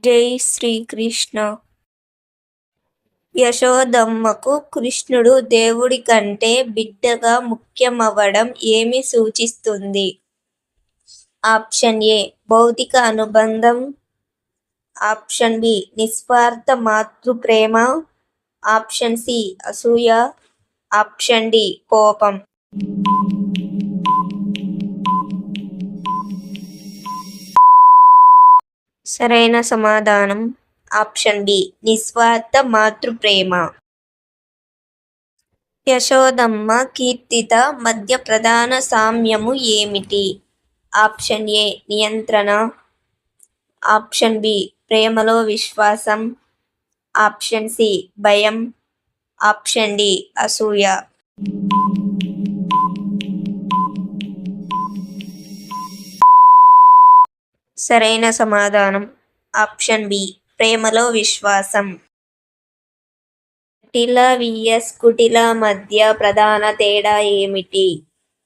జై శ్రీకృష్ణ. యశోదమ్మకు కృష్ణుడు దేవుడి కంటే బిడ్డగా ముఖ్యమవడం ఏమి సూచిస్తుంది? ఆప్షన్ ఏ భౌతిక అనుబంధం, ఆప్షన్ బి నిస్వార్థ మాతృప్రేమ, ఆప్షన్ సి అసూయ, ఆప్షన్ డి కోపం. సరైన సమాధానం ఆప్షన్ బి నిస్వార్థ మాతృప్రేమ. యశోదమ్మ కీర్తిత మధ్య ప్రధాన సామ్యము ఏమిటి? ఆప్షన్ ఏ నియంత్రణ, ఆప్షన్ బి ప్రేమలో విశ్వాసం, ఆప్షన్ సి భయం, ఆప్షన్ డి అసూయ. సరైన సమాధానం ఆప్షన్ బి ప్రేమలో విశ్వాసం. జటిల విఎస్ కుటిల మధ్య ప్రధాన తేడా ఏమిటి?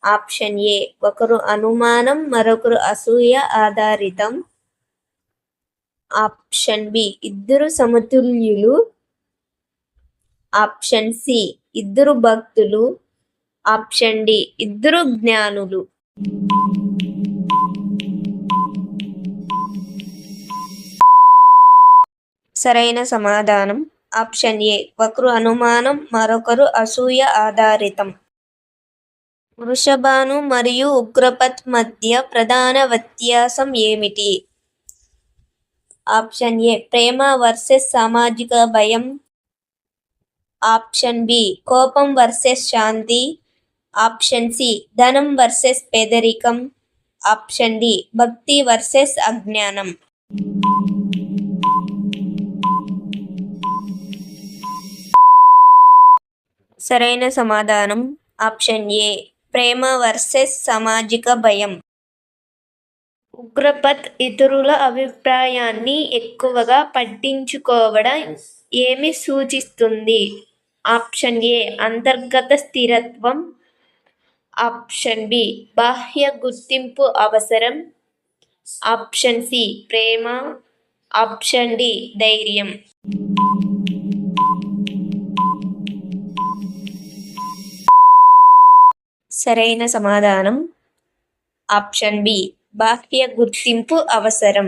ఆప్షన్ ఏ ఒకరు అనుమానం, మరొకరు అసూయ ఆధారితం, ఆప్షన్ బి ఇద్దరు సమతుల్యులు, ఆప్షన్ సి ఇద్దరు భక్తులు, ఆప్షన్ డి ఇద్దరు జ్ఞానులు. సరైన సమాధానం ఆప్షన్ ఏ ఒకరు అనుమానం, మరొకరు అసూయ ఆధారితం. వృషభాను మరియు ఉగ్రపత్ మధ్య ప్రధాన వ్యత్యాసం ఏమిటి? ఆప్షన్ ఏ ప్రేమ వర్సెస్ సామాజిక భయం, ఆప్షన్ బి కోపం వర్సెస్ శాంతి, ఆప్షన్ సి ధనం వర్సెస్ పేదరికం, ఆప్షన్ డి భక్తి వర్సెస్ అజ్ఞానం. సరైన సమాధానం ఆప్షన్ ఏ ప్రేమ వర్సెస్ సామాజిక భయం. ఉగ్రపత్ ఇతరుల అభిప్రాయాన్ని ఎక్కువగా పట్టించుకోవడం ఏమి సూచిస్తుంది? ఆప్షన్ ఏ అంతర్గత స్థిరత్వం, ఆప్షన్ బి బాహ్య గుర్తింపు అవసరం, ఆప్షన్ సి ప్రేమ, ఆప్షన్ డి ధైర్యం. సరైన సమాధానం ఆప్షన్ బి బాహ్య గుర్తింపు అవసరం.